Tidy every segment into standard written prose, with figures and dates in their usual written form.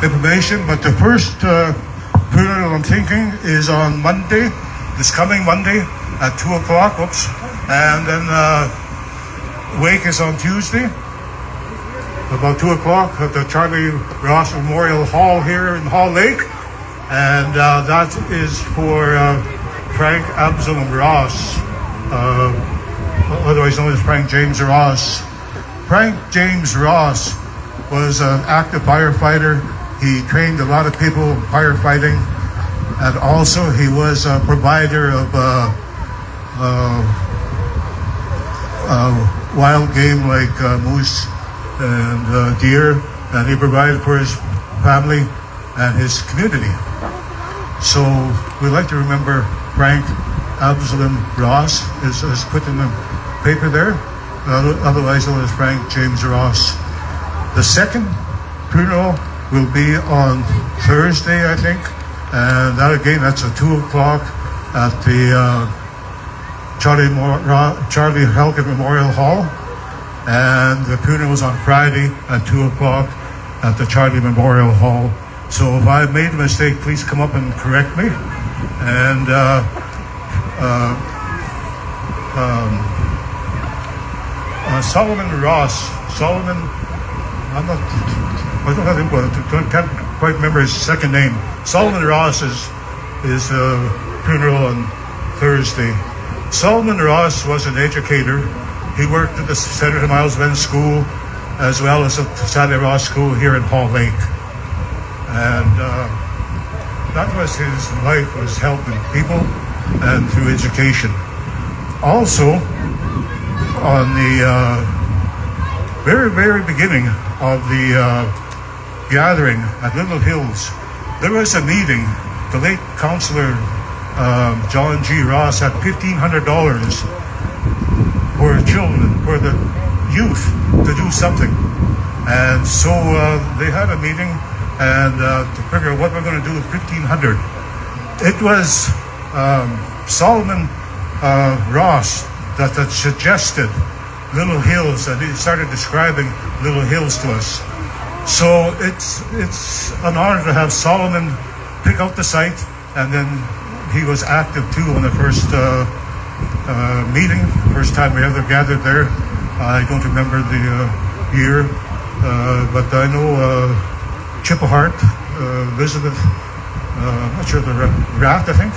information. But the first funeral I'm thinking is on Monday, this coming Monday at 2 o'clock. Oops. And then wake is on Tuesday, about 2 o'clock at the Charlie Ross Memorial Hall here in Hall Lake. And that is for Frank Absalom Ross, otherwise known as Frank James Ross. Frank James Ross was an active firefighter. He trained a lot of people in firefighting, and also he was a provider of wild game like moose and deer, and he provided for his family and his community. So we like to remember Frank Absalom Ross, is put in the paper there, otherwise known as Frank James Ross. The second funeral will be on Thursday, I think, and that again, that's at 2 o'clock at the Charlie Halkett Memorial Hall, and the funeral is on Friday at 2 o'clock at the Charlie Memorial Hall. So if I made a mistake, please come up and correct me. And Solomon Ross, I don't have input. I can't quite remember his second name. Solomon Ross is funeral on Thursday. Solomon Ross was an educator. He worked at the Senator Miles Benn School as well as at the Sally Ross School here in Hall Lake. And that was his life, was helping people and through education. Also, on the very, very beginning of the gathering at Little Hills, there was a meeting. The late Councillor John G. Ross had $1,500 for children, for the youth to do something. And so they had a meeting and to figure out what we're going to do with $1,500. It was Solomon Ross that suggested Little Hills, and he started describing Little Hills to us. So it's an honor to have Solomon pick out the site, and then he was active too on the first meeting, first time we ever gathered there. I don't remember the year, but I know Chippa Hart, Elizabeth, I'm not sure, the Rath, I think,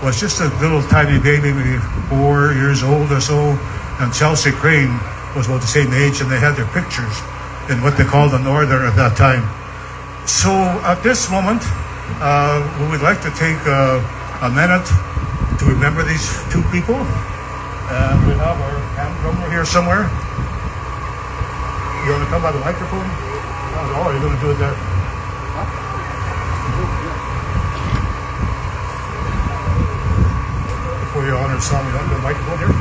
was just a little tiny baby, maybe 4 years old or so, and Chelsea Crane was about the same age, and they had their pictures in what they called the Northern at that time. So at this moment, we would like to take a minute to remember these two people. And we have our hand drummer here somewhere. You want to come by the microphone? Oh, you're going to do it there. Before you honor song, you want the microphone here?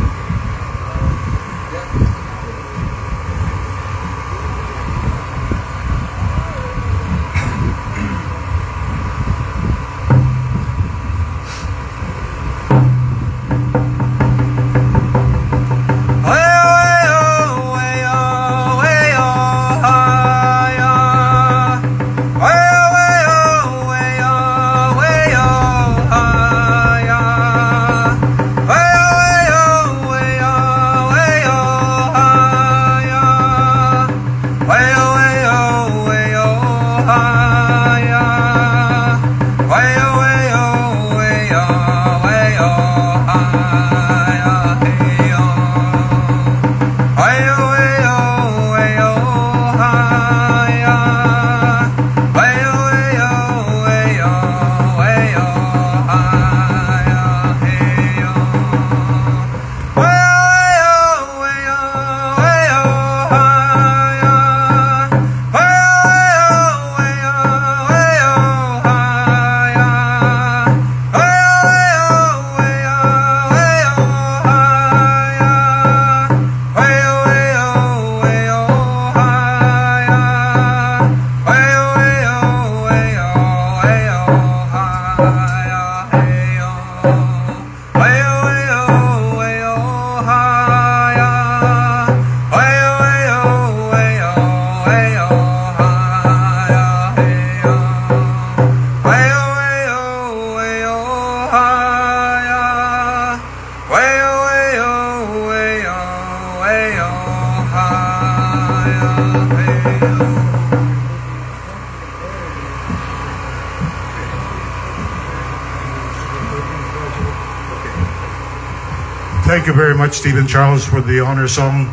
thank you very much, Stephen Charles, for the honor song.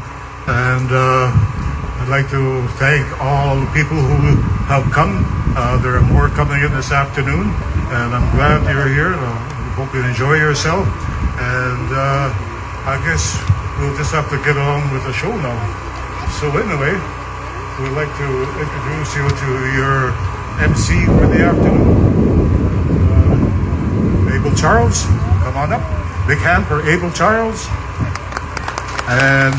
And I'd like to thank all the people who have come. There are more coming in this afternoon, and I'm glad you're here. I hope you enjoy yourself. And I guess we'll just have to get on with the show now. So anyway, we'd like to introduce you to your MC for the afternoon, Abel Charles. Come on up. Big hand for Abel Charles. And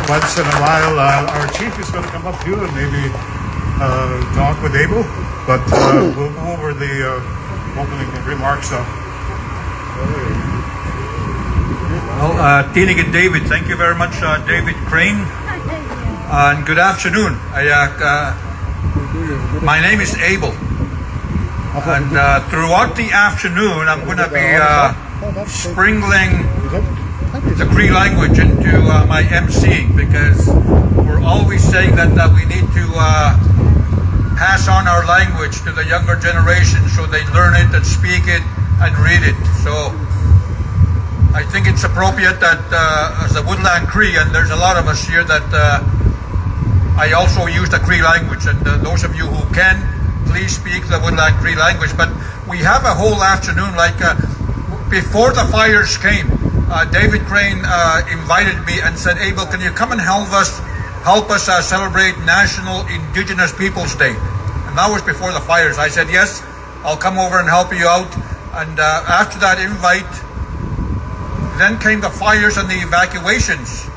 once in a while, our chief is going to come up to you and maybe talk with Abel. But we'll go over the opening remarks now. Well, Tinig and David, thank you very much, David Crane. And good afternoon. My name is Abel. And throughout the afternoon, I'm going to be sprinkling the Cree language into my emceeing, because we're always saying that we need to pass on our language to the younger generation so they learn it and speak it and read it. So I think it's appropriate that as a Woodland Cree, and there's a lot of us here, that I also use the Cree language. And those of you who can, please speak the Woodland Cree language. But we have a whole afternoon, like before the fires came, David Crane invited me and said, Abel, can you come and help us celebrate National Indigenous Peoples Day? And that was before the fires. I said, yes, I'll come over and help you out. And after that invite, then came the fires and the evacuations.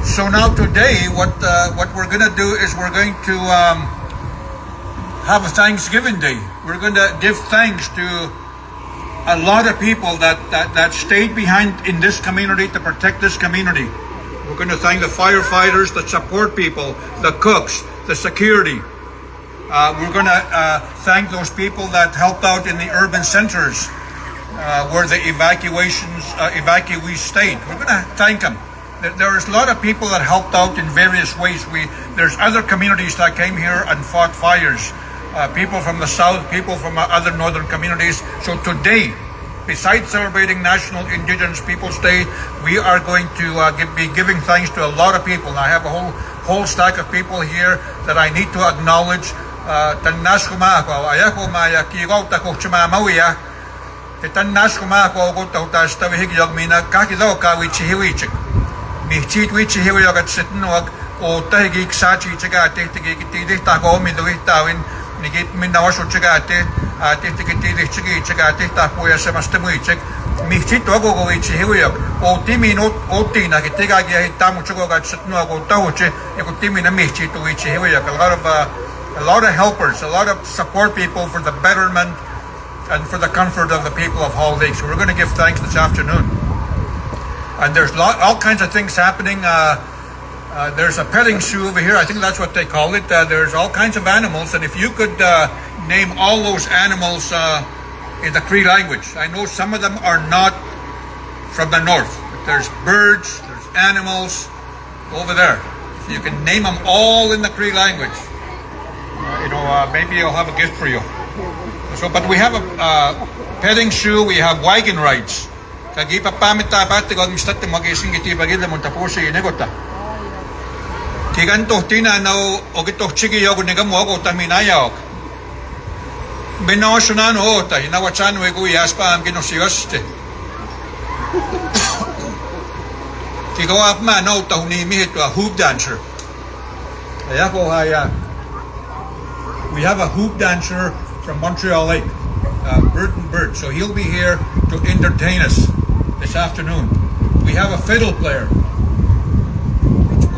So now today, what we're going to do is we're going to have a Thanksgiving Day. We're going to give thanks to a lot of people that stayed behind in this community to protect this community. We're going to thank the firefighters, the support people, the cooks, the security. We're going to thank those people that helped out in the urban centers where the evacuees stayed. We're going to thank them. There's a lot of people that helped out in various ways. There's other communities that came here and fought fires. People from the south, people from other northern communities. So today, besides celebrating National Indigenous Peoples Day, we are going to be giving thanks to a lot of people. And I have a whole stack of people here that I need to acknowledge. Nigit minna wasu chegate tehtikiti chegate ta puya semastemuichek mihchit ogo goichi hiwiyak o timino o tina kitega gi tamu chugo ga chitnu go tauche eko timina mihchit oichi hiwiyak. A lot of helpers, a lot of support people for the betterment and for the comfort of the people of Hall Lake. So we're going to give thanks this afternoon. And there's all kinds of things happening. There's a petting zoo over here. I think that's what they call it. There's all kinds of animals, and if you could name all those animals in the Cree language. I know some of them are not from the north, but there's birds, there's animals over there. If you can name them all in the Cree language, maybe I'll have a gift for you. So, but we have a petting zoo. We have wagon rides. Kagipa pamita pati gog mistatte magising iti bagila montaposi inegota. Kiganto tina no ogito chigi yogo negamo ogo taminaya ok. Binoshuna no ota inawachan wegu yaspa am kinosiyoste. Kigo up man no ta huni mi to a hoop dancer. Ayako haya. We have a hoop dancer from Montreal Lake, Burton Bird. So he'll be here to entertain us this afternoon. We have a fiddle player.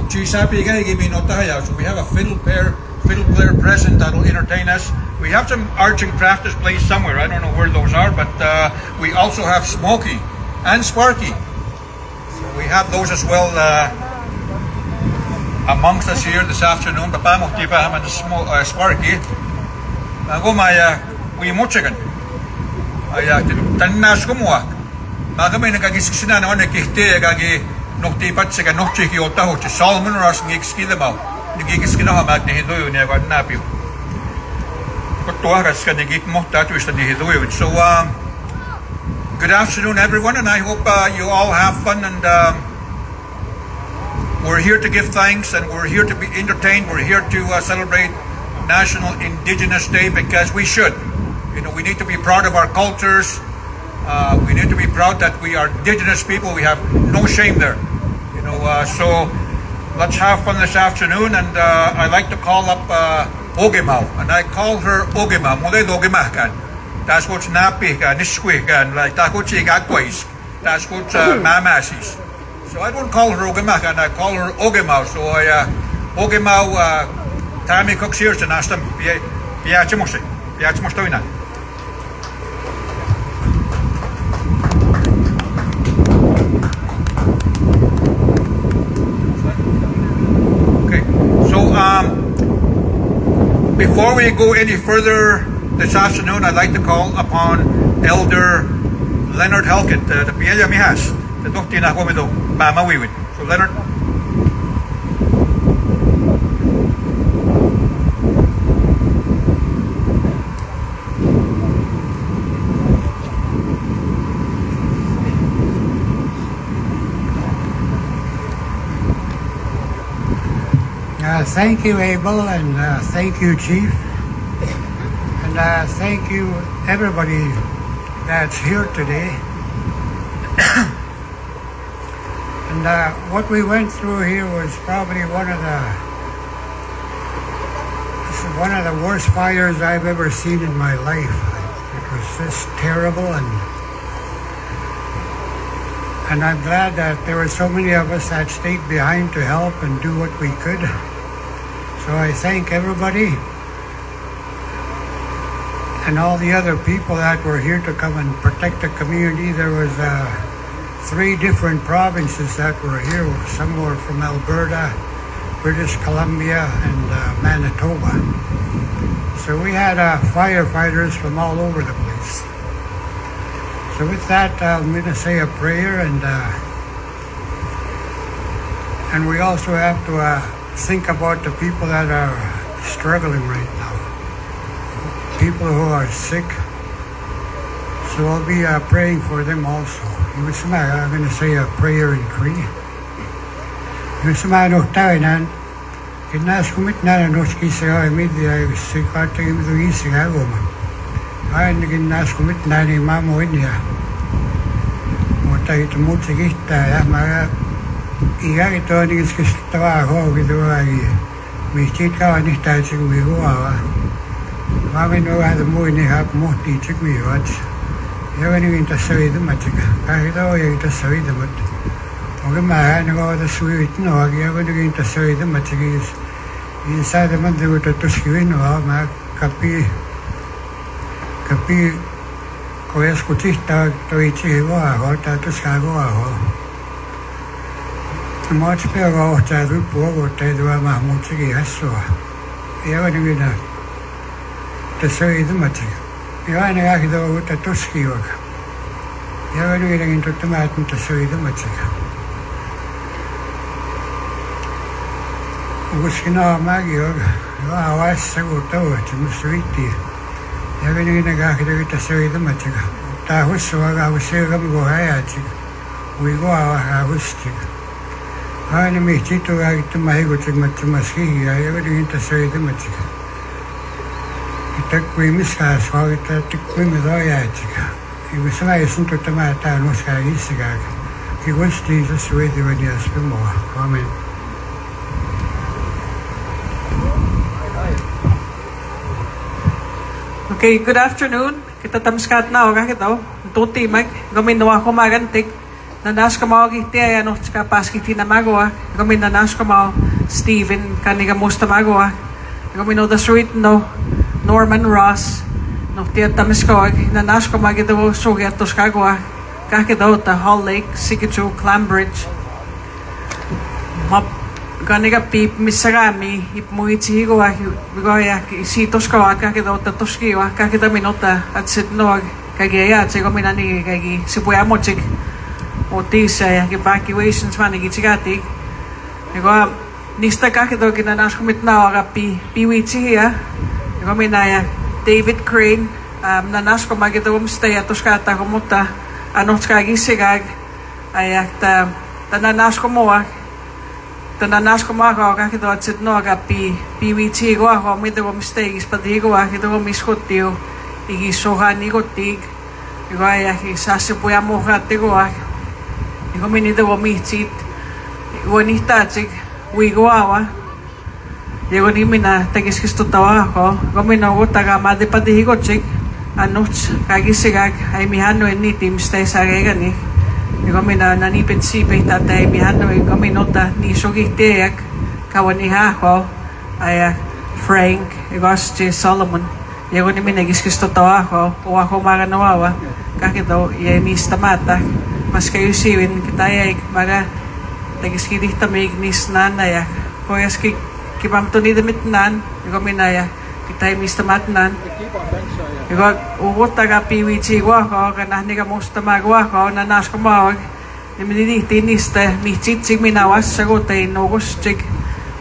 So we have a fiddle player present that'll entertain us. We have some arts and crafts displays somewhere. I don't know where those are, but we also have Smokey and Sparky. So we have those as well amongst us here this afternoon. Papa mo tiba haman Sparky. Ako maya we mochigan. Aya tannas kumuha. Magamay nagagisksina naman nakihte gagi noktipat sa kanokchi ki otaho chi Solomon Ross ngikskida mo. Ngigiskina ha mag ni hidoyo niya ko napiyo. Kutuwa kas ka nigit mo tatu is ni hidoyo. So Good afternoon, everyone, and I hope you all have fun. And we're here to give thanks, and we're here to be entertained. We're here to celebrate National Indigenous Day because we should. We need to be proud of our cultures. We need to be proud that we are Indigenous people. We have no shame there. So let's have fun this afternoon. And I like to call up Ogemau, and I call her Ogema. Mulai Ogema kan. That's what's nappy kan, nisquik kan, like that's what's igakways. That's what's mamasis. So I don't call her Ogema kan, I call her Ogemau. So Ogemau, Tammy Cook's here to ask them. Piachimustoina. Before we go any further this afternoon, I'd like to call upon Elder Leonard Halkett, the Piella Mihas, the Dokti na Komido, Mamawiwit. So Leonard. Thank you, Abel, and thank you, Chief, and thank you, everybody that's here today. And what we went through here was probably one of the worst fires I've ever seen in my life. It was just terrible, and I'm glad that there were so many of us that stayed behind to help and do what we could. So I thank everybody and all the other people that were here to come and protect the community. There was 3 different provinces that were here. Some were from Alberta, British Columbia, and Manitoba. So we had firefighters from all over the place. So with that, I'm going to say a prayer, and we also have to think about the people that are struggling right now, people who are sick. So I'll be praying for them also. I'm going to say a prayer in Cree. Kinas kumit na noski sa media sikarte imidu isiga goma. Ay kinas kumit na ni mamo niya. Mota ito mo sigita ya mga iya ito ni kistawa ho gitu lagi. Mistit ka ni tayo siguro awa. Mami no ada mo ni hap mo ti chikmi wat. Ya ni kita sawi de matika. Kahit daw ya kita sawi de mat. Oke mah na ko da suwi no agi ya ni kita sawi de matika. Isa de man de ko to siwi no ma kapi ko escuchista to ichi wa ho ta to sa go ho. Much better to do poor to do a Mahmoudi Hasso. You are going to say the matter. You are going to go to Tuski. You are going into the mountain to say the matter. Wuskina Magio, I was so told to Mr. You are going to say the matter. That was so I was saying, go ahead. We go our house. Ano may chito ay tumahigot sa matamaski ay everything to say the matika. Itak kwimis ka so itak kwimis ay chika. Iwisa ay sunto tamata no sa isiga. He was Jesus with you when you speak more. Amen. Okay, good afternoon. Kita tamskat na o kakit o. Tuti mag gamin nawa ko magantik. Nanas ko mao kiti ay ano tsaka pas kiti na magawa. Gamin nanas ko mao Steven kaniga musta magawa. Gamin no the sweet no Norman Ross no tiya tamis ko nanas ko magito so gatos kagawa. Kakito ta Hall Lake, Sikichu, Clambridge. Map kaniga pip misagami ipmuitsi ko bigoya isitos ko kakito ta toski wa kakita minota at sitnog kagaya tsego minani kagi sipuya mo tsik. Otis evacuations man gitigati. Ego nista kakito kinanas kumit na aga piwichi ya. Ego minaya David Crane nanas ko magito stay atos kata kumuta ano kagisigag ay ta tananas ko mo tananas ko ako kakito at sidno aga PWT ko ako may daw mistakes pati ko akito ko miskotio igisohan ni kotig ko ay sasipuya mo kati ko ko minida ko misit ko ni tatsig wi ko awa Diego ni mina tagis kisto tawa ako gomina ko taga madipadi ko chik anoch kagisigag ay mihano ni team stay sa gani gomina nanipid si pe tatay mihano gominota ni sugitiak kawani ha ako ay Frank Igosti Solomon Diego ni mina gis kisto tawa ako o ako maganawa kakito iya mista mata mas kayo siwin kitay maga tagis kidih tamig nis nanay koyas kipam to ni damit nan iko minaya kitay mista matnan iko ugot taga PWT ko ako kanah ni ka musta magwa ko nanas ko mawag ni tiniste mi chitsig minawas sagot ay nogos chig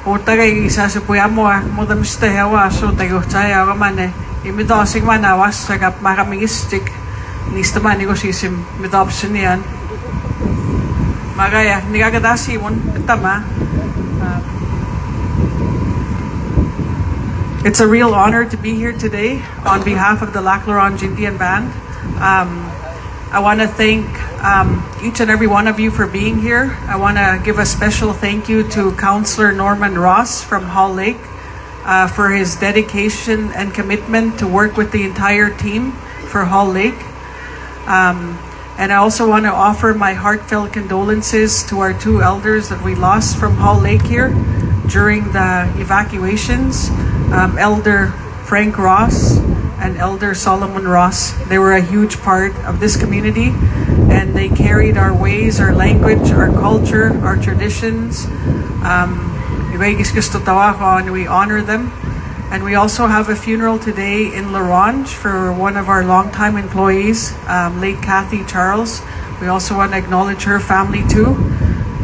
utaga isa sa puya mo mo dam ste hawa so tago chaya ka mane imidosig manawas sagap makamigis chig nista man ko sisim midoption yan magaya nigagadasin mo tama. It's a real honor to be here today on behalf of the Lac La Ronge Indian Band. I want to thank each and every one of you for being here. I want to give a special thank you to Councillor Norman Ross from Hall Lake for his dedication and commitment to work with the entire team for Hall Lake. And I also want to offer my heartfelt condolences to our two elders that we lost from Hall Lake here during the evacuations. Elder Frank Ross and Elder Solomon Ross. They were a huge part of this community and they carried our ways, our language, our culture, our traditions. And we honor them. And we also have a funeral today in La Ronge for one of our longtime employees, late Kathy Charles. We also want to acknowledge her family too.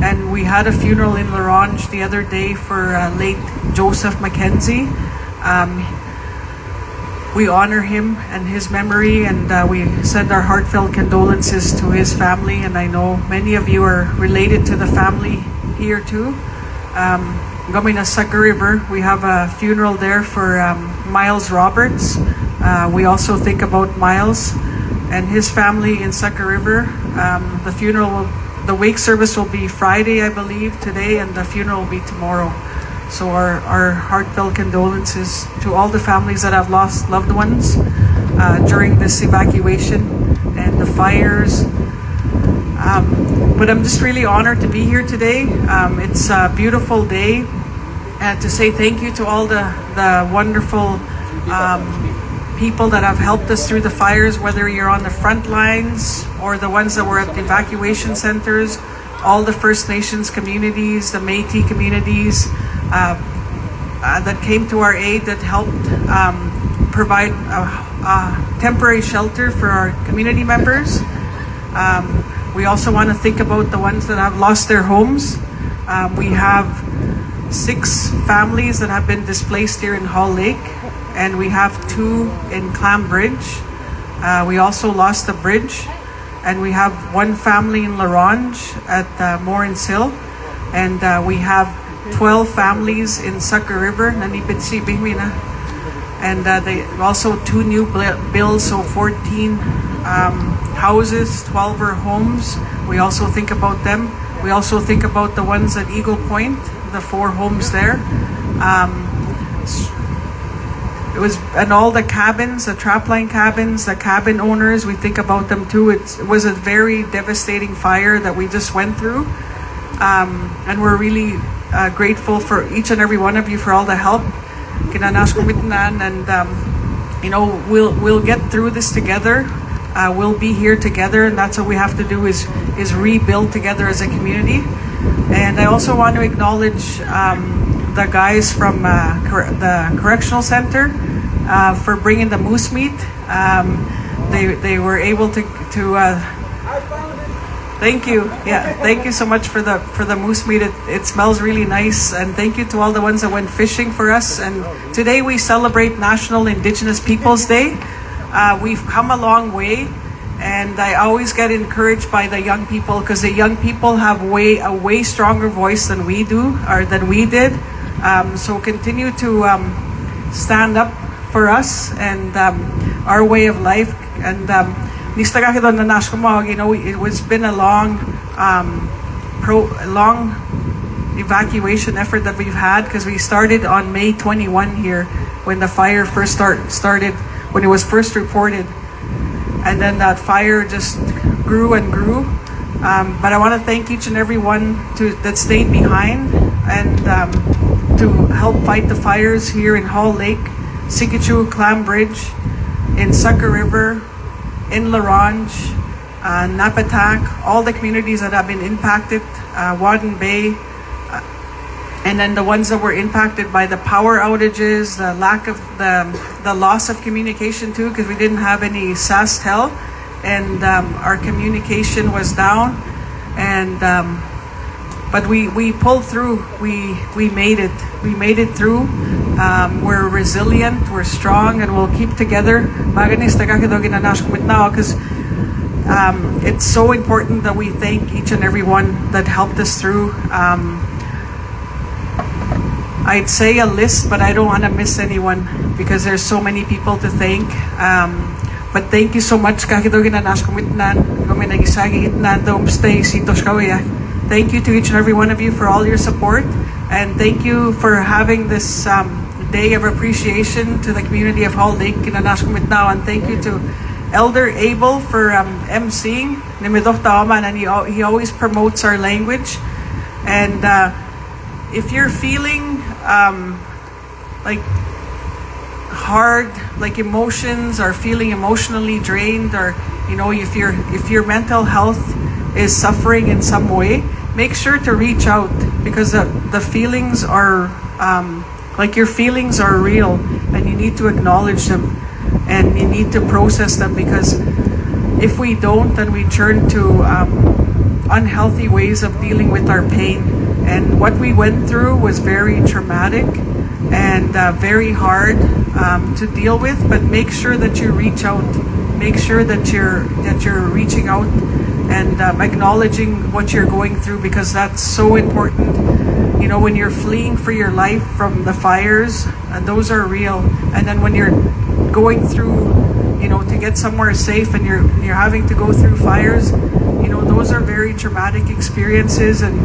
And we had a funeral in La Ronge the other day for late Joseph Mackenzie. We honor him and his memory, and we send our heartfelt condolences to his family. And I know many of you are related to the family here too. Going to Sucker River, we have a funeral there for Miles Roberts. We also think about Miles and his family in Sucker River. The wake service will be Friday, I believe, today, and the funeral will be tomorrow. So our heartfelt condolences to all the families that have lost loved ones during this evacuation and the fires. But I'm just really honored to be here today. It's a beautiful day, and to say thank you to all the wonderful people that have helped us through the fires, whether you're on the front lines or the ones that were at the evacuation centers, all the First Nations communities, the Métis communities that came to our aid, that helped provide a temporary shelter for our community members. We also want to think about the ones that have lost their homes. We have 6 families that have been displaced here in Hall Lake, and we have 2 in Clam Bridge. We also lost a bridge, and we have 1 family in La Ronge at Morins Hill, and we have 12 families in Sucker River, Nanipitsi Bihmina, and they also 2 new bills, so 14 houses, 12 are homes. We also think about them. We also think about the ones at Eagle Point, the 4 homes there. And all the cabins, the trapline cabins, the cabin owners, we think about them too. It was a very devastating fire that we just went through. And we're really grateful for each and every one of you for all the help. And we'll get through this together. We'll be here together, and that's what we have to do is rebuild together as a community. And I also want to acknowledge the guys from the correctional center for bringing the moose meat. They were able to thank you. Yeah, thank you so much for the moose meat. It smells really nice, and thank you to all the ones that went fishing for us. And today we celebrate National Indigenous Peoples Day. We've come a long way, And I always get encouraged by the young people because the young people have a way stronger voice than we do or than we did. So continue to stand up for us and our way of life. And you know, it was been a long evacuation effort that we've had because we started on May 21 here when the fire first started, when it was first reported. And then that fire just grew and grew. But I want to thank each and every one that stayed behind and to help fight the fires here in Hall Lake, Sikichu, Clam Bridge, in Sucker River, in La Ronge, Napatak, all the communities that have been impacted, Wadden Bay, and then the ones that were impacted by the power outages, the lack of the loss of communication too, because we didn't have any SASTEL, and our communication was down, and but we pulled through. We made it. We made it through. We're resilient. We're strong, and we'll keep together. Because it's so important that we thank each and every one that helped us through. I'd say a list, but I don't want to miss anyone because there's so many people to thank. But thank you so much. Thank you to each and every one of you for all your support, and thank you for having this day of appreciation to the community of Hall Lake and thank you to Elder Abel for emceeing. And he always promotes our language. And if you're feeling like hard, like emotions, or feeling emotionally drained, or you know, if your mental health is suffering in some way, make sure to reach out, because the feelings are like your feelings are real, and you need to acknowledge them, and you need to process them, because if we don't, then we turn to unhealthy ways of dealing with our pain. And what we went through was very traumatic and very hard to deal with. But make sure that you reach out. Make sure that you're reaching out and acknowledging what you're going through, because that's so important. You know, when you're fleeing for your life from the fires, those are real. And then when you're going through, you know, to get somewhere safe, and you're having to go through fires, you know, those are very traumatic experiences. And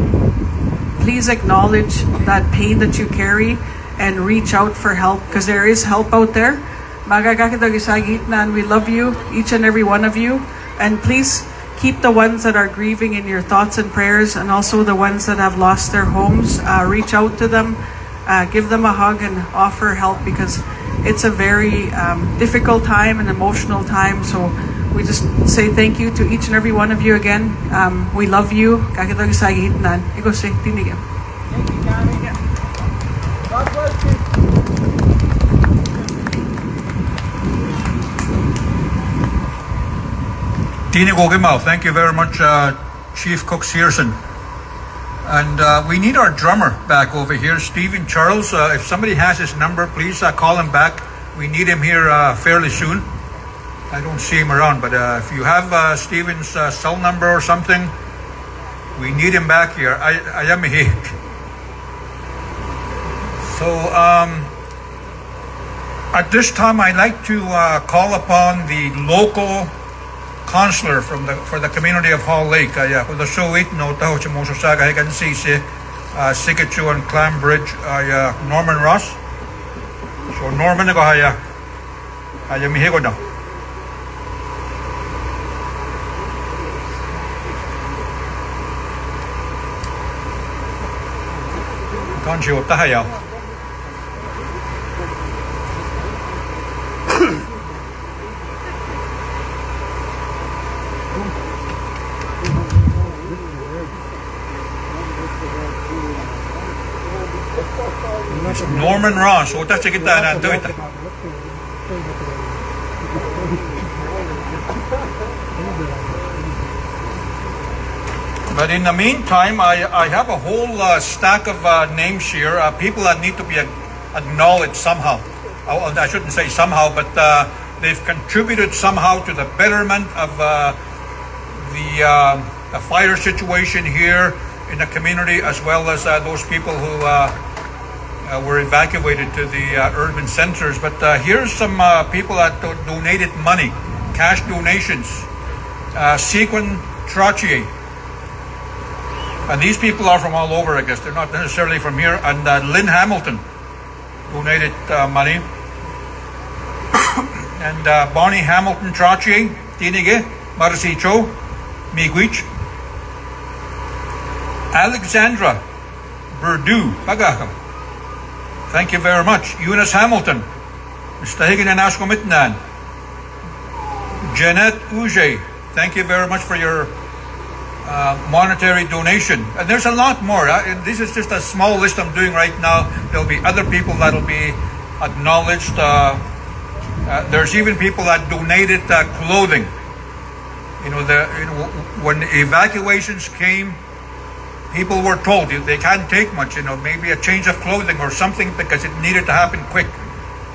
please acknowledge that pain that you carry and reach out for help, because there is help out there. And we love you, each and every one of you. And please keep the ones that are grieving in your thoughts and prayers, and also the ones that have lost their homes. Reach out to them, give them a hug, and offer help, because it's a very difficult time, an emotional time. So we just say thank you to each and every one of you again. We love you. God bless you. Thank you very much, Chief Cook Searson. And we need our drummer back over here, Stephen Charles. If somebody has his number, please call him back. We need him here fairly soon. I don't see him around, but if you have Stephen's cell number or something, we need him back here. I am here. So at this time, I'd like to call upon the local counselor for the community of Hall Lake. With the show it no taho sa mga sasaga can see Sikichu and Clam Bridge Norman Ross. So Norman ko haya mihigo na. Kanji o tahaya. Norman Ross, utas sa kita na ito ita. But in the meantime, I have a whole stack of names here, people that need to be acknowledged somehow. I shouldn't say somehow, but they've contributed somehow to the betterment of the fire situation here in the community, as well as those people who were evacuated to the urban centers. But here's some people that donated money, cash donations. Sequin Trottier. And these people are from all over, I guess. They're not necessarily from here. And Lynn Hamilton donated money. And Bonnie Hamilton Trottier, Tinige, Marasicho, Miigwich. Alexandra Burdu, Pagakam. Thank you very much. Eunice Hamilton, Mr. Higgin and Ashkomitnan. Jeanette Uge, thank you very much for your monetary donation. And there's a lot more. This is just a small list I'm doing right now. There'll be other people that'll be acknowledged. There's even people that donated clothing. When evacuations came, people were told they can't take much. Maybe a change of clothing or something, because it needed to happen quick.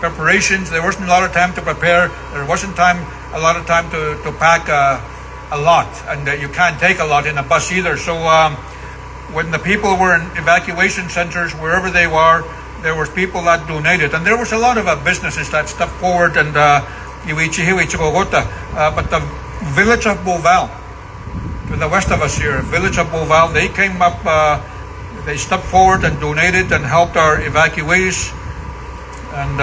Preparations. There wasn't a lot of time to prepare. There wasn't a lot of time to pack a lot, and you can't take a lot in a bus either. So when the people were in evacuation centers, wherever they were, there was people that donated, and there was a lot of businesses that stepped forward. And but the village of Beauval, to the west of us here, village of Beauval, they came up, they stepped forward and donated and helped our evacuees. And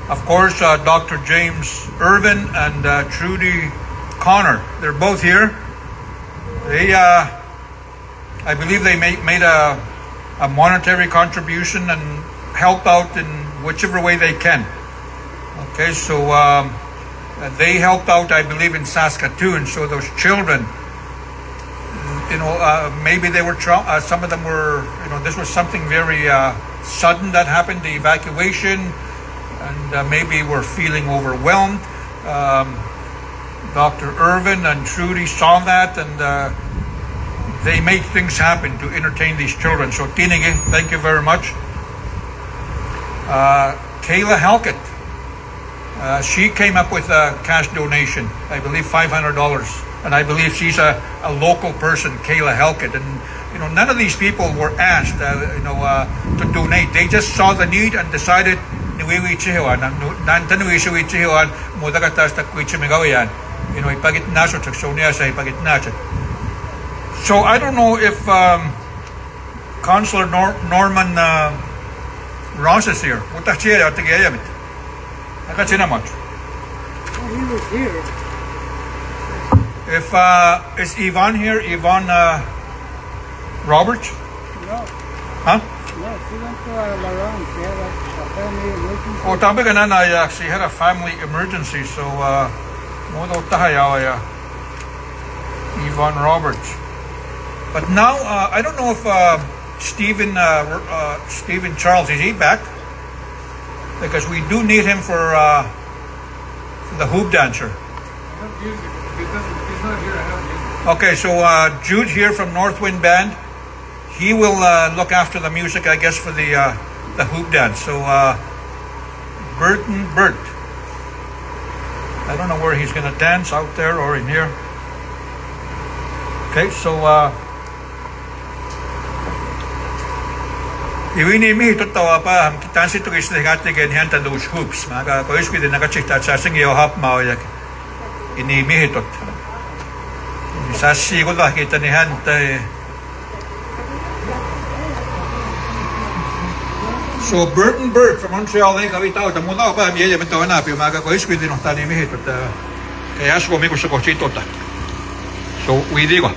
of course, Dr. James Irvin and Trudy Connor, they're both here. They, I believe they made a monetary contribution and helped out in whichever way they can. Okay, so they helped out, I believe, in Saskatoon. So those children, maybe they were, some of them were, this was something very sudden that happened, the evacuation, and maybe were feeling overwhelmed. Dr. Irvin and Trudy saw that, and they made things happen to entertain these children. So Tinige, thank you very much. Kayla Halkett, she came up with a cash donation, I believe $500, and I believe she's a local person, Kayla Halkett. And none of these people were asked, to donate. They just saw the need and decided, so I don't know if Councillor Norman Ross is here. He was here. If is Yvonne here? Yvonne Roberts? No, Huh? no, she went to Laurent. She had a family emergency. Oh, tabi ka na she had a family emergency, so mo daw tahayaw Yvonne Roberts. But now I don't know if Stephen Charles, is he back? Because we do need him for the hoop dancer. Okay, so Jude here from Northwind Band, he will look after the music, I guess, for the hoop dance. So Burton Burt, I don't know where he's going to dance, out there or in here. Okay, so iwini mi tutawa pa kita si tugis na gati ganyan ta those hoops maga ko isku din nakachita sa singi o hap mao yak ini mi hitot sa si ko da kita ni han ta. So Burton Bird from Montreal ay kawitaw ta muna pa mi ya bentaw na pi maga ko isku din no ta ni mi hitot kaya asko mi ko sa kochito ta. So we digo.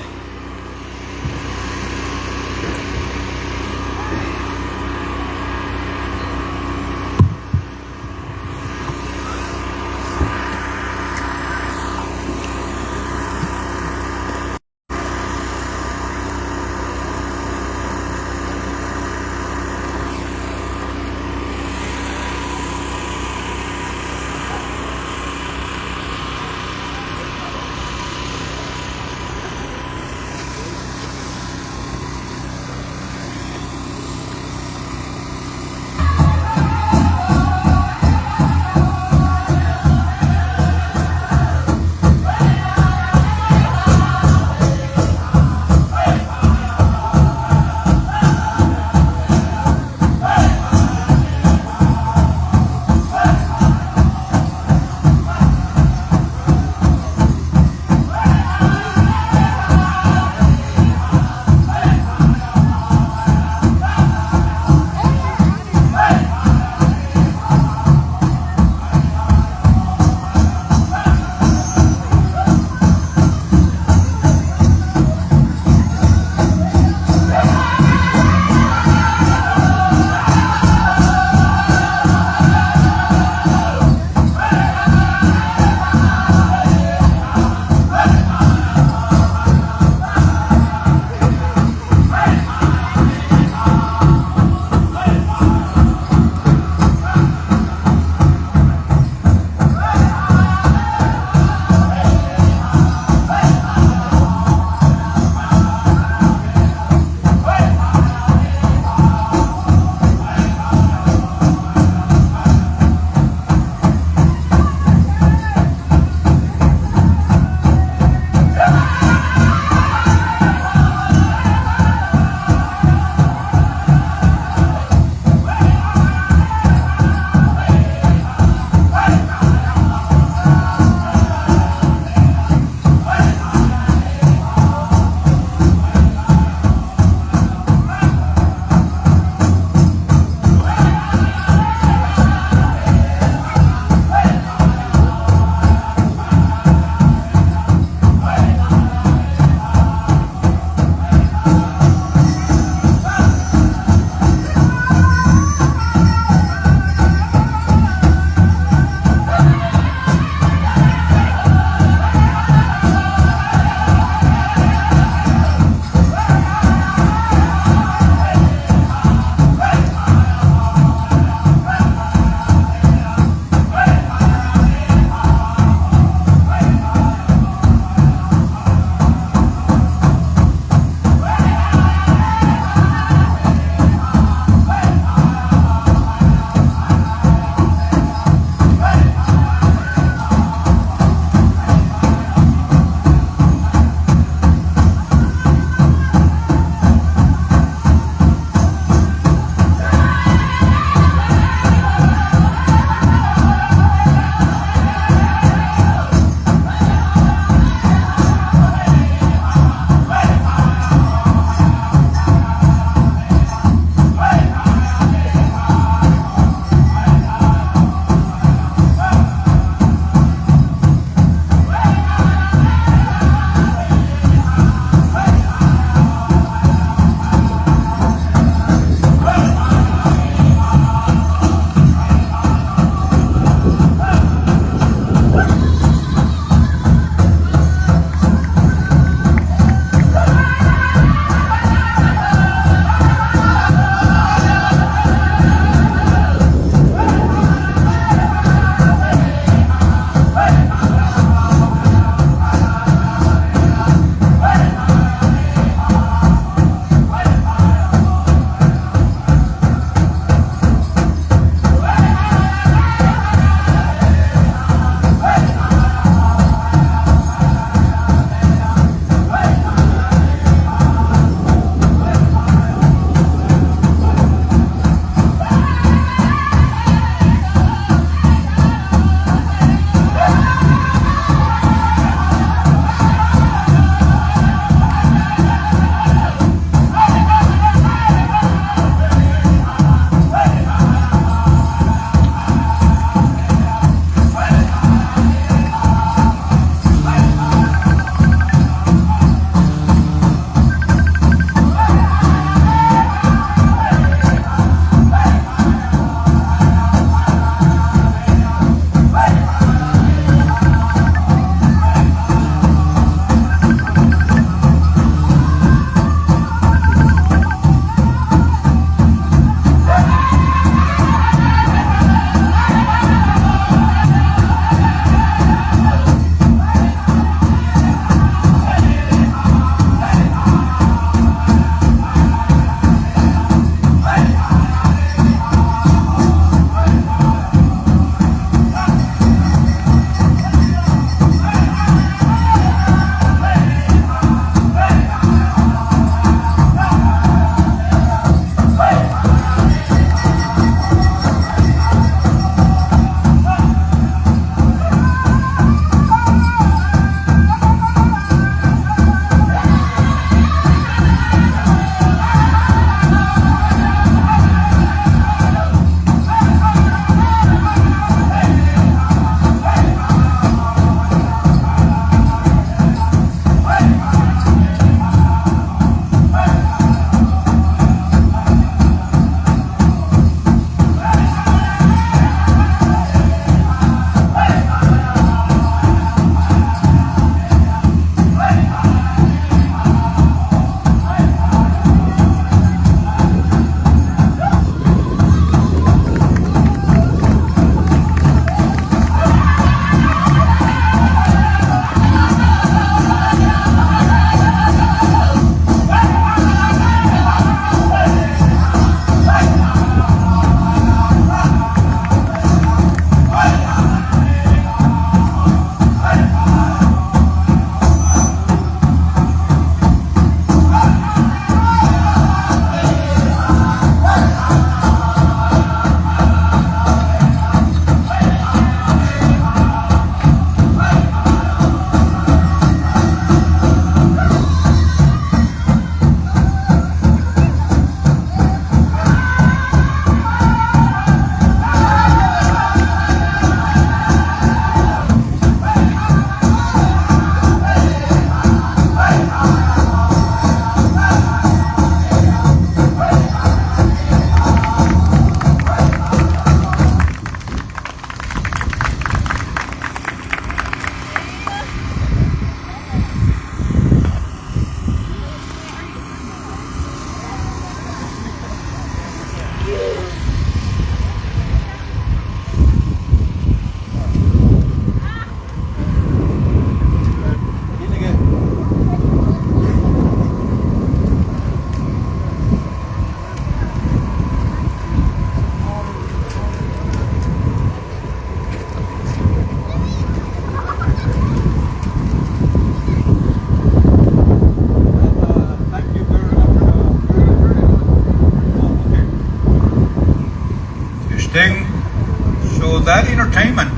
that entertainment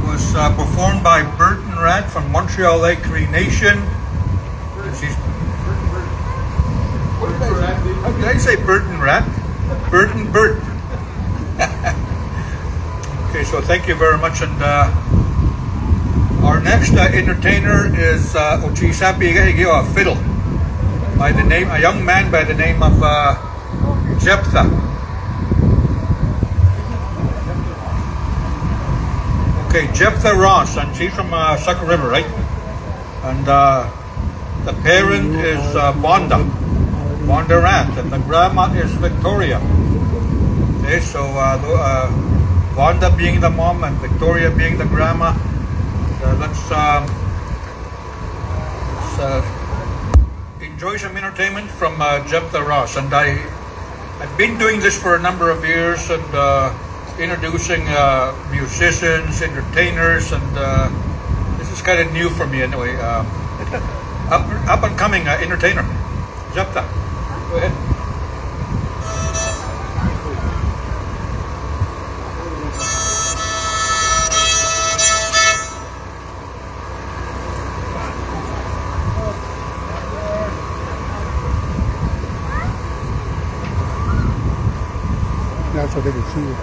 was performed by Burton Rat from Montreal Lake Cree Nation. Did I say Burton Rat? Burton Bert. Okay, so thank you very much. And our next entertainer is Ochisapi a fiddle by the name, a young man by the name of Jephthah. Okay, Jephthah Ross, and she's from Sucker River, right? And the parent is Vonda Rat, and the grandma is Victoria. Okay, so Vonda being the mom and Victoria being the grandma. Let's enjoy some entertainment from Jephthah Ross. And I've been doing this for a number of years, and introducing musicians, entertainers, and this is kind of new for me anyway. Up and coming entertainer, Jephthah. Go ahead. Now so they can see it.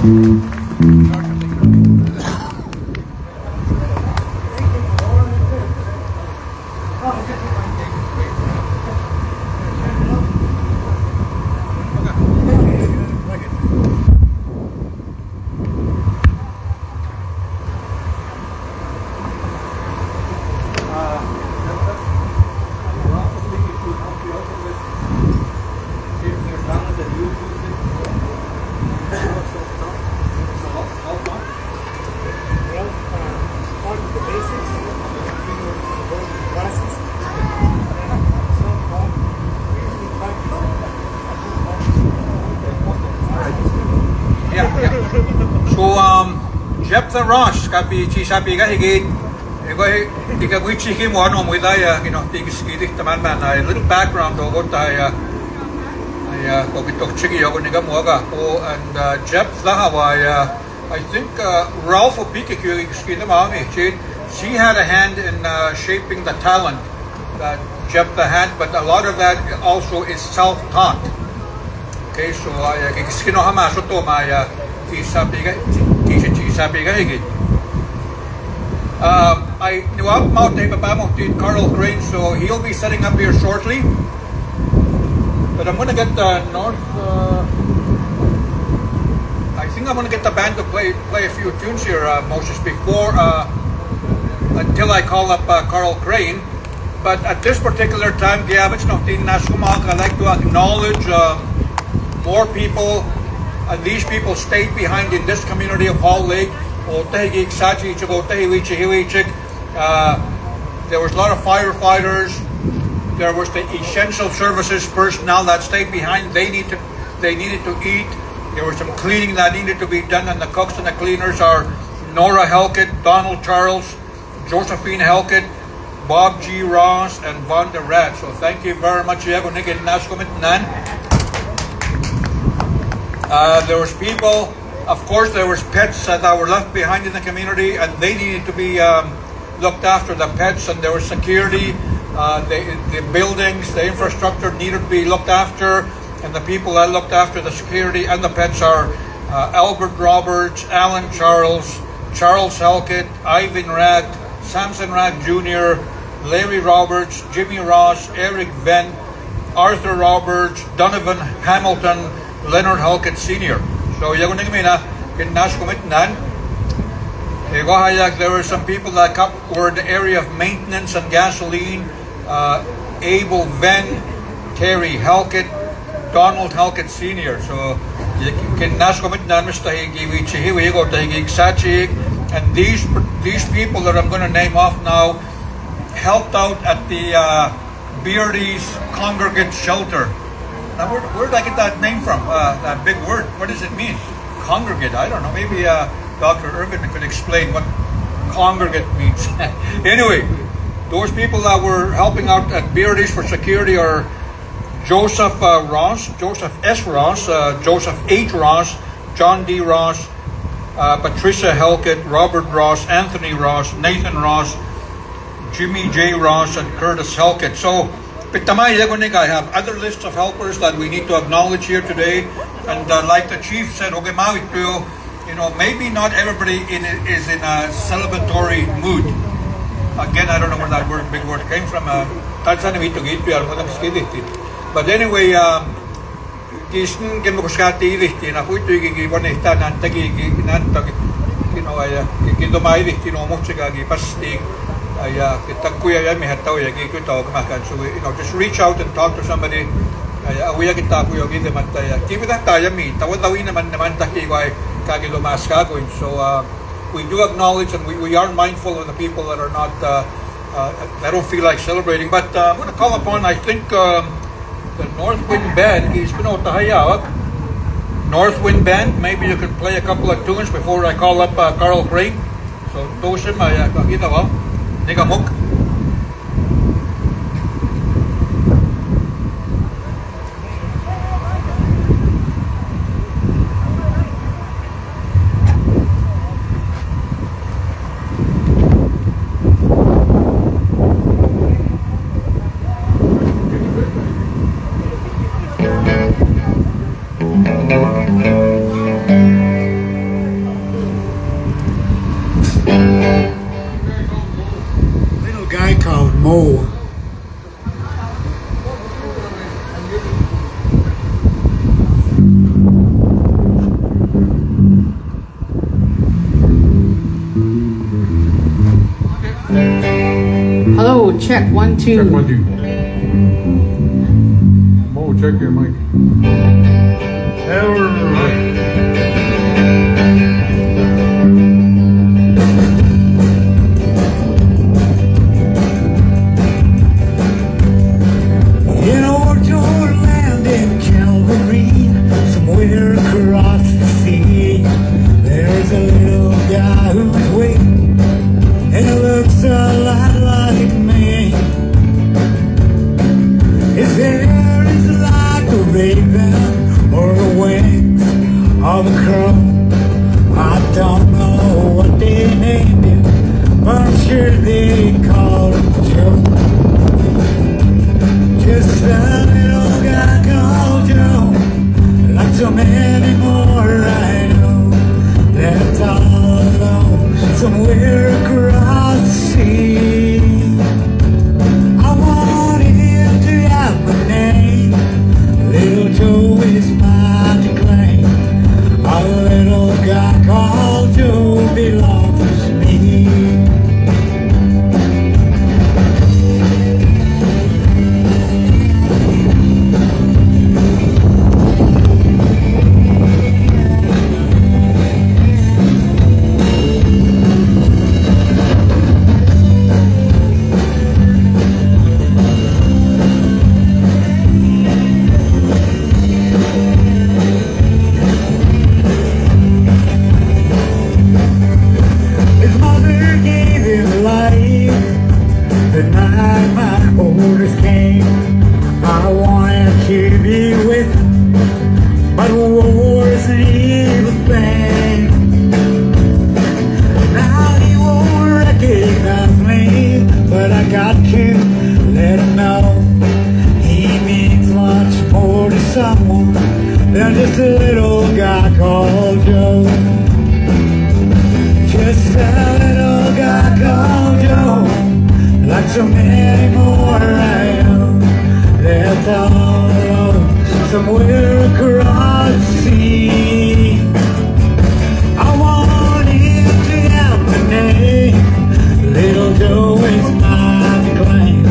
Yeah, yeah. So, Jephthah Ross, kapi sabi ka higit, ika wichiki mo ano mo idaya, tigis kidik taman man, a little background o tayo, kogitok chiki ako niga mo aga. And Jephthah, I think Ralph Opiki kita mami, she had a hand in shaping the talent that Jephthah had, but a lot of that also is self-taught. Okay, so kinohama so to maya sabi ka higit. I knew up Mount Carl Crane, so he'll be setting up here shortly. But I'm gonna get the north. I think I'm gonna get the band to play a few tunes here, Moses, before until I call up Carl Crane. But at this particular time, I'd like to acknowledge more people, and these people stayed behind in this community of Hall Lake. There was a lot of firefighters. There was the essential services personnel that stayed behind. They needed to eat. There was some cleaning that needed to be done, and the cooks and the cleaners are Nora Helkett, Donald Charles, Josephine Helkett, Bob G. Ross, and Von der Rat. So thank you very much. There was people, of course, there was pets that were left behind in the community, and they needed to be looked after, the pets, and there was security. The buildings, the infrastructure needed to be looked after, and the people that looked after the security and the pets are Albert Roberts, Alan Charles, Charles Helkett, Ivan Rat, Samson Rat Jr., Larry Roberts, Jimmy Ross, Eric Venn, Arthur Roberts, Donovan Hamilton, Leonard Halkett Sr. So there were some people that were in the area of maintenance and gasoline. Abel Venn, Terry Halkett, Donald Halkett Sr. So and these people that I'm going to name off now helped out at the Beardy's Congregate Shelter. Now, where did I get that name from? That big word. What does it mean? Congregate. I don't know. Maybe Dr. Irvin could explain what congregate means. Anyway, those people that were helping out at Beardy's for security are Joseph Ross, Joseph S. Ross, Joseph H. Ross, John D. Ross, Patricia Helkett, Robert Ross, Anthony Ross, Nathan Ross, Jimmy J. Ross, and Curtis Helkett. So, I have other lists of helpers that we need to acknowledge here today. And like the chief said, maybe not everybody is in a celebratory mood. Again, I don't know where that big word came from. But anyway, so just reach out and talk to somebody. So we do acknowledge and we are mindful of the people that are not that don't feel like celebrating. But I'm going to call upon, I think, the North Wind Band. North Wind Band, maybe you could play a couple of tunes before I call up Carl Crane. So Tosim, Nigamuk. check 1, 2. Check 1, 2. Mo, check your mic. In Orchard land in Calvary, somewhere across the sea, there's a little guy who's waiting, and he looks a lot like me. His hair is like a raven or the wings of a crow. I don't know what they named him, but I'm sure they called him Joe. Just a little guy called Joe, like so many more I know, that's all alone somewhere across the sea. I want him to have my name, little Joe is mine to claim. A little guy called Joe belongs to me. His mother gave him life the night my orders came. I wanted to be with him, but war's an evil thing. Now he won't recognize me, but I got to let him know he means much more to someone than just a little guy called Joe. Just a little guy called Joe, like so many more I know, that's all alone somewhere across the sea. I want him to have my name, little Joe is mine to claim.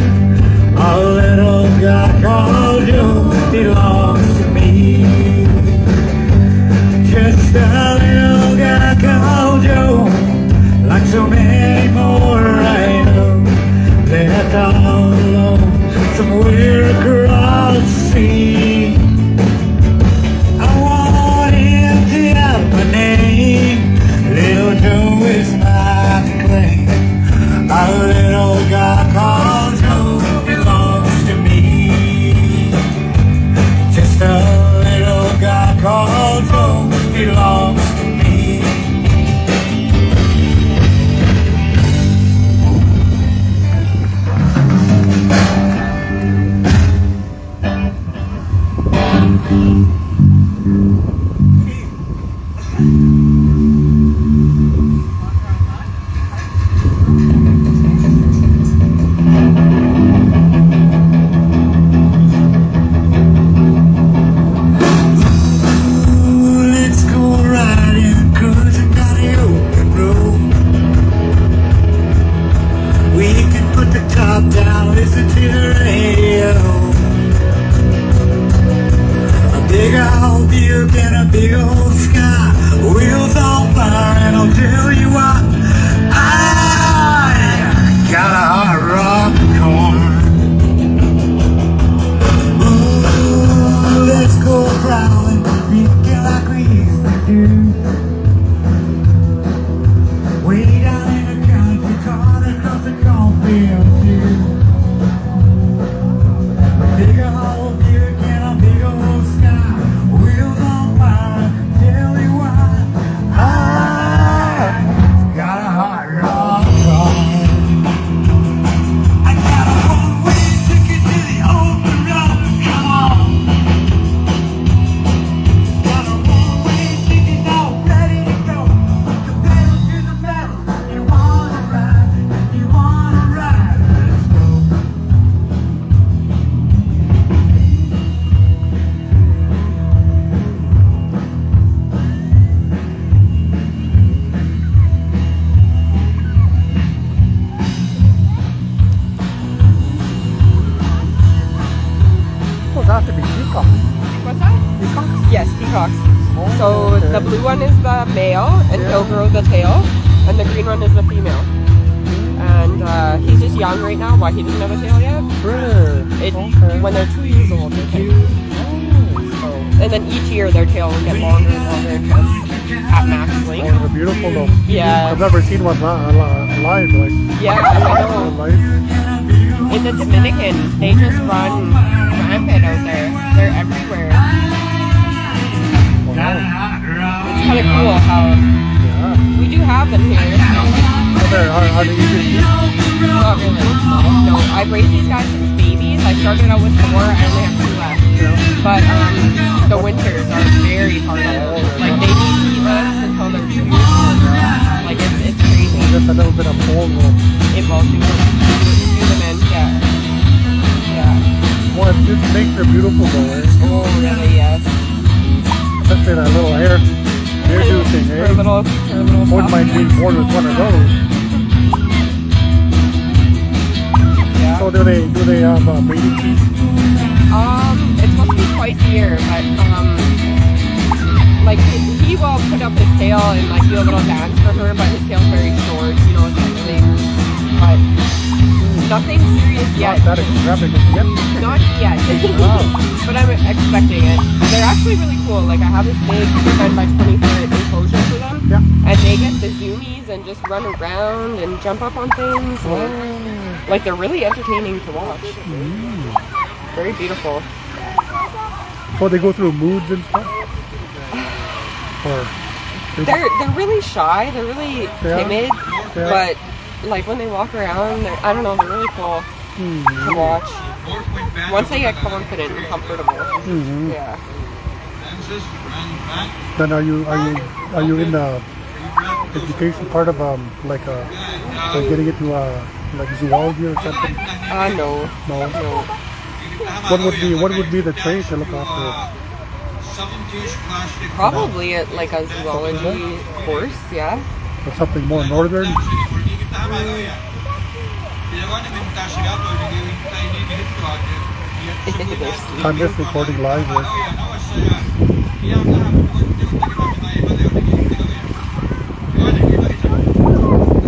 A little guy called Joe belongs to me. Just a little guy called Joe, like so many more I know, that's all alone somewhere across the sea. I want him to have my name, little Joe is mine to claim. A little guy called Joe belongs to me. Just a little guy called Joe belongs to me. got to be peacock. What's that? Peacock? Yes, peacocks. So okay. the blue one is the male, and he'll grow the tail, and the green one is the female. And he's just young right now. Why he doesn't have a tail yet? Really? When they're 2 years old, they take. So, and then each year their tail will get longer and longer until at max length. Oh, they're beautiful though. Yeah. I've never seen one live like. Yeah, I know. Live. In the Dominican, they just run rampant out there. They're everywhere. Wow. It's kind of cool how Yeah. we do have them here. Are they easy to keep? Not really. No, I've raised these guys since babies. I started out with 4. I only have 2 left. But the winters are very hard on them. Like they need heatless until they're 2 years old. Like it's crazy. Just a little bit of cold. It will do them in. Yeah. Yeah. Well, it just makes her beautiful though, eh? Oh, really? Yes. Especially that little hairdo thing, eh? Her little One puff. might be born with one of those. Yeah. So do they have breeding season? It's supposed to be twice a year, but like he will put up his tail and like do a little dance for her, but his tail's very short, you know, it's not really, but nothing serious yet. Not that extravagant yet. Not yet. But I'm expecting it. They're actually really cool. Like I have this big 10x20 foot enclosure for them. Yeah. And they get the zoomies and just run around and jump up on things. And, like they're really entertaining to watch. Very beautiful. So they go through moods and stuff? Or They're really shy. They're really timid. Yeah. But like when they walk around, I don't know, they're really cool to watch. Once they get confident and comfortable. Yeah. then are you in the education part of like getting into like zoology or something? No. No. What would be the trade to look after? Probably at like a zoology course, yeah. Or something more northern? I'm just recording live here.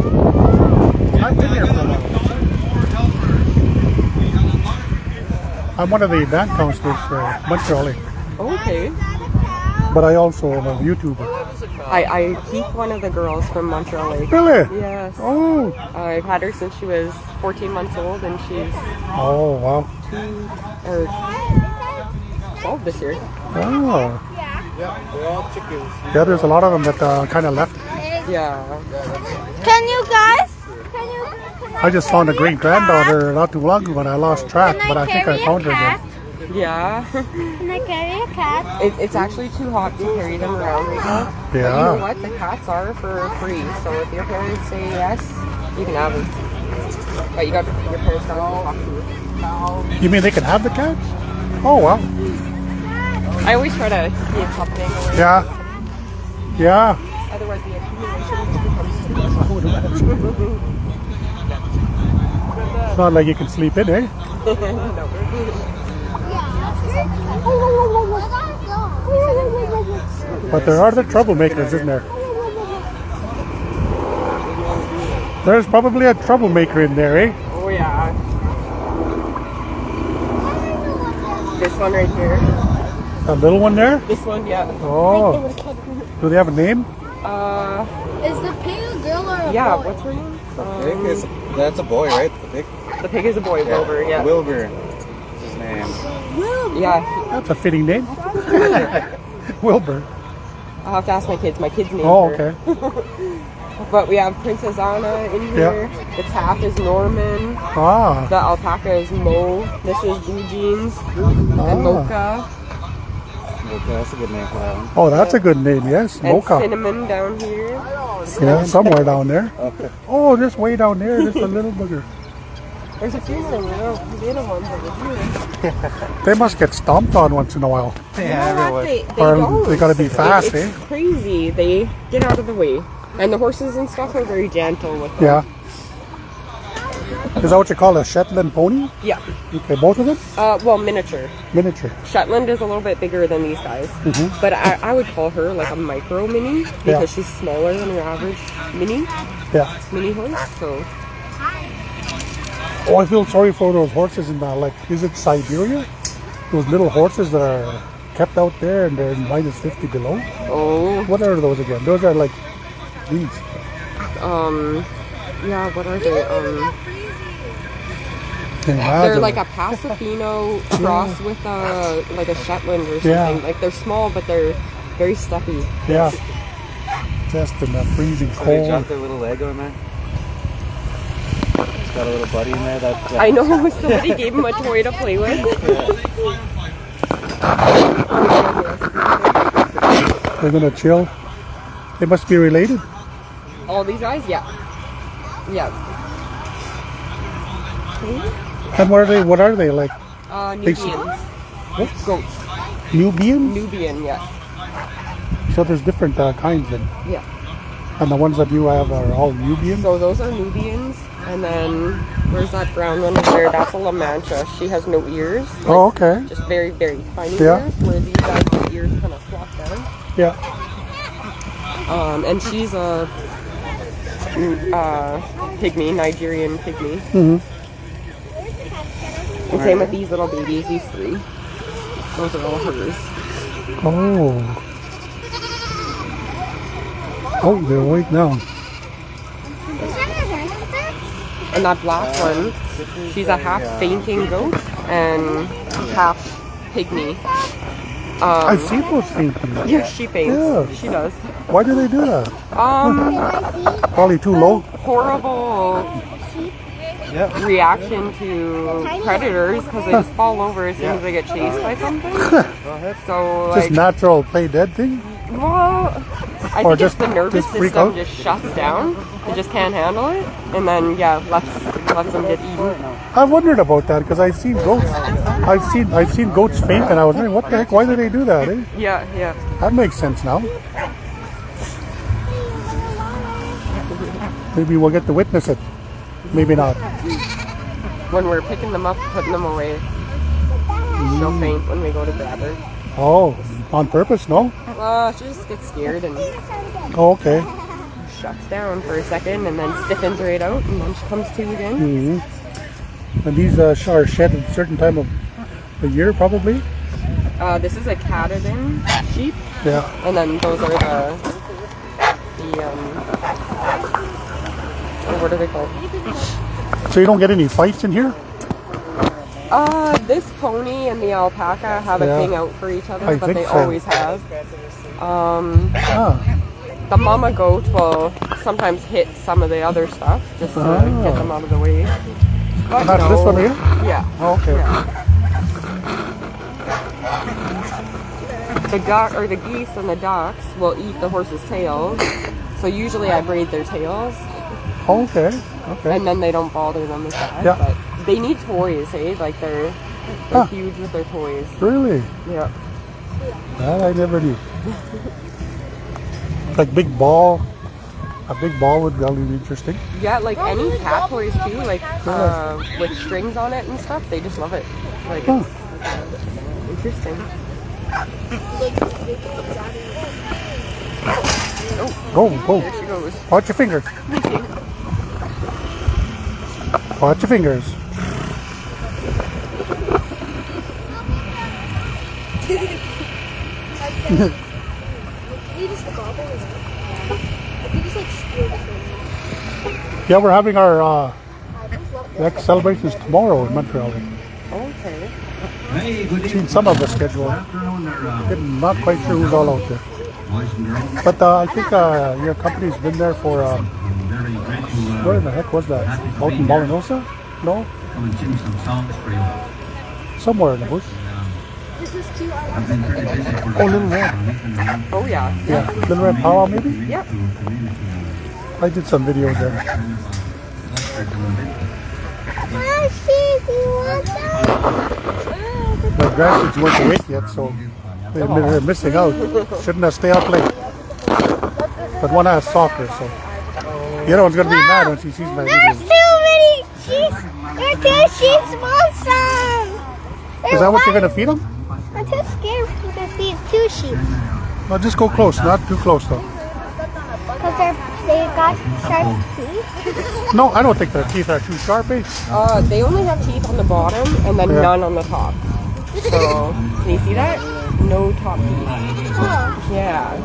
I've been here for a while. I'm one of the band counselors for Montreal, Okay. but I also am a YouTuber. I keep one of the girls from Montreal Lake. Really? Yes. Oh. I've had her since she was 14 months old, and she's Oh, wow. 12 this year. Oh. Yeah, there's a lot of them that kind of left. Yeah. Can you guys? I just found a great granddaughter not too long ago and I lost track, but I think I found her again. Yeah. Can I carry a cat? It's actually too hot to carry them around right now. But you Yeah. know what? The cats are for free. So if your parents say yes, you can have them. But your parents got to talk to you. You mean they can have the cats? Oh, wow. I always try to keep something away. Yeah. Yeah. Otherwise, the accumulation becomes too much. It's not like you can sleep in, eh? But there are the troublemakers, isn't there? There's probably a troublemaker in there, eh? Oh yeah. This one right here. A little one there? This one, yeah. Oh. Do they have a name? Is the pig a girl or a Yeah, boy? what's her name? That's a boy, right? The pig? The pig is a boy, Wilbur, yeah. Wilbur is his name. Yeah, That's a fitting name. Wilbur. I'll have to ask my kids. My kids named Oh, her. okay. But we have Princess Anna in here. The calf is Norman. Ah. The alpaca is Mo. This is Blue Jeans. And Mocha. Okay, that's a good name for that one. Oh, that's a good name, yes. And Mocha. Cinnamon down here. Yeah, somewhere down there. Okay. Oh, just way down there, just a little bugger. There's a few more little ones over here. They must get stomped on once in a while. Yeah, everywhere. They Or don't. they gotta be fast, It's eh? crazy. They get out of the way. And the horses and stuff are very gentle with them. Yeah. Is that what you call a Shetland pony? Yeah. Okay, both of them? Well, miniature. Miniature. Shetland is a little bit bigger than these guys, but I would call her like a micro mini because she's smaller than your average mini horse. So. Oh, I feel sorry for those horses in like, is it Siberia? Those little horses that are kept out there and they're minus 50 below. Oh. What are those again? Those are like these. Yeah, what are they? They're like a Pasifino cross with like a Shetland or something. Yeah. Like they're small, but they're very stuffy. Yeah. Just in the freezing So they cold. dropped their little Lego in there. It's got a little buddy in there. That I know, somebody gave him a toy to play with. They're gonna chill. They must be related. All these guys, yeah. Yeah. And what are they like? Nubians. What? Goats. Nubian? Nubian, yeah. So there's different kinds then. Yeah. And the ones that you have are all Nubian? So those are Nubians. And then, where's that brown one over there? That's a La Mancha. She has no ears. Like, Oh, okay. Just very, very tiny Yeah. ears. Where these guys, the ears kind of flop down. Yeah. And she's a pygmy, Nigerian pygmy. And same with these little babies, these three. Those are all hers. Oh. Oh, they're awake now. And that black one, she's a half fainting goat and half pygmy. I've seen those fainting. Yeah, she faints. Yeah. She does. Why do they do that? Probably too low. Horrible reaction to predators because they just fall over as soon as they get chased by something. So Just like, natural play dead thing? well, I Or think just- it's the nervous just freak system out? just shuts down. It just can't handle it, and then lets them get eaten. I wondered about that because I've seen goats. I've seen goats faint and I was wondering what the heck, why do they do that? Eh? Yeah. That makes sense now. Maybe we'll get to witness it. Maybe not. When we're picking them up, putting them away, she'll faint when we go to grab her. Oh, on purpose? No? She just gets scared and Oh, okay. shuts down for a second, and then stiffens right out, and then she comes to again. And these are shed at a certain time of the year, probably? This is a Cataden sheep, Yeah. and then those are the what are they called? So you don't get any fights in here? This pony and the alpaca have a Yeah. thing out for each other, I but think they so. always have. Ah. The mama goat will sometimes hit some of the other stuff just to get them out of the way. But Not this one here? Yeah. Oh, okay. The duck or the geese and the ducks will eat the horse's tails. So usually I braid their tails, Oh, okay. Okay. and then they don't bother them with that. Yeah. But they need toys, eh? Like they're huge with their toys. Really? Yeah. That I never knew. Like big ball. A big ball would be really interesting. Yeah, like any cat toys too, like with strings on it and stuff. They just love it. Like it's interesting. Go, go. There she goes. Watch your fingers. Watch your fingers. Yeah, we're having our next celebrations tomorrow in Montreal. Okay. Seen some of the schedule. Not quite sure who's all out there. But I think your company's been there for, where the heck was that? Out in Ballinosa? No? Somewhere in the bush. Oh, Little Red. Oh yeah. Yeah, Little Red Powwow maybe? Yep. I did some videos there. My grandkids weren't awake yet, so they're missing out. Shouldn't have stayed up late. But one has soccer, so the other one's gonna be mad when she sees my videos. There's too many. two sheep want some. Is that what you're gonna feed them? I'm too scared to feed two sheep. Well, just go close, not too close though. Because they got sharp teeth. No, I don't think their teeth are too sharp, eh? They only have teeth on the bottom and then Yeah. none on the top. So, can you see that? No top teeth. Oh. Yeah.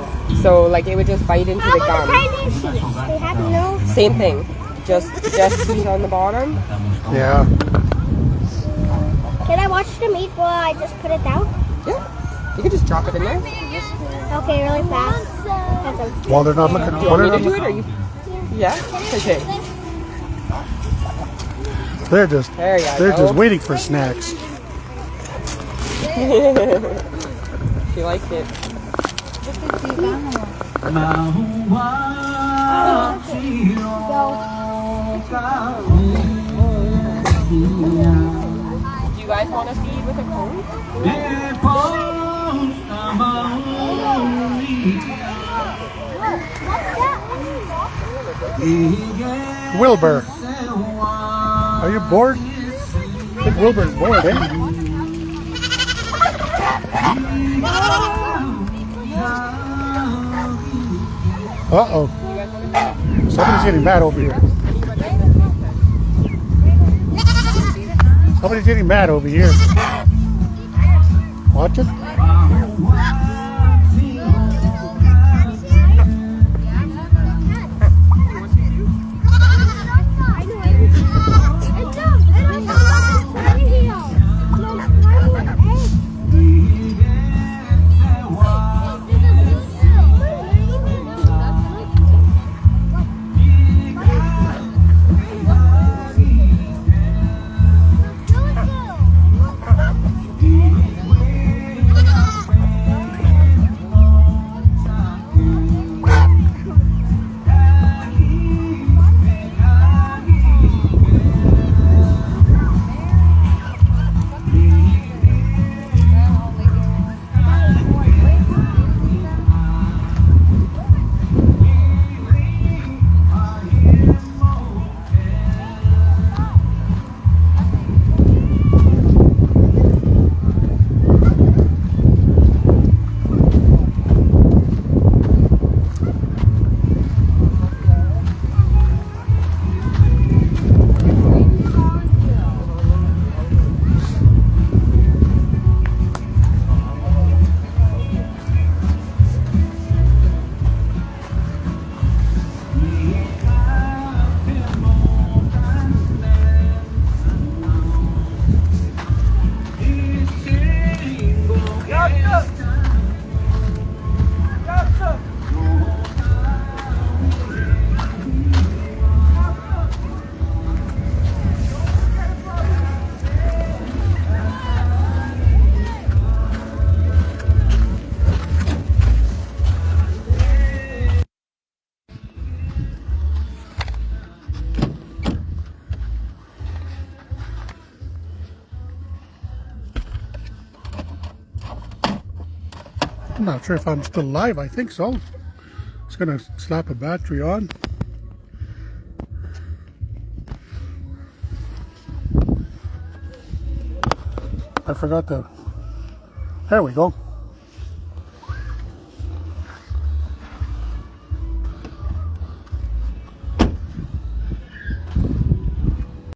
So, like, it would just bite into How the about the gum. tiny sheep? They have no. Same thing. Just teeth on the bottom. Yeah. Can I watch them eat while I just put it down? Yeah. You could just drop it in there. Okay, really fast. While they're not looking. Do you While want they're me not to do it or looking. you? Yeah? Okay. They're just. There you They're go. just waiting for snacks. She likes it. Do you guys want to feed with a cone? Wilbur, are you bored? I think Wilbur's bored, eh? Uh-oh. Somebody's getting mad over here. Somebody's getting mad over here. Watch it. I'm not sure if I'm still live. I think so. Just gonna slap a battery on. I forgot to. There we go.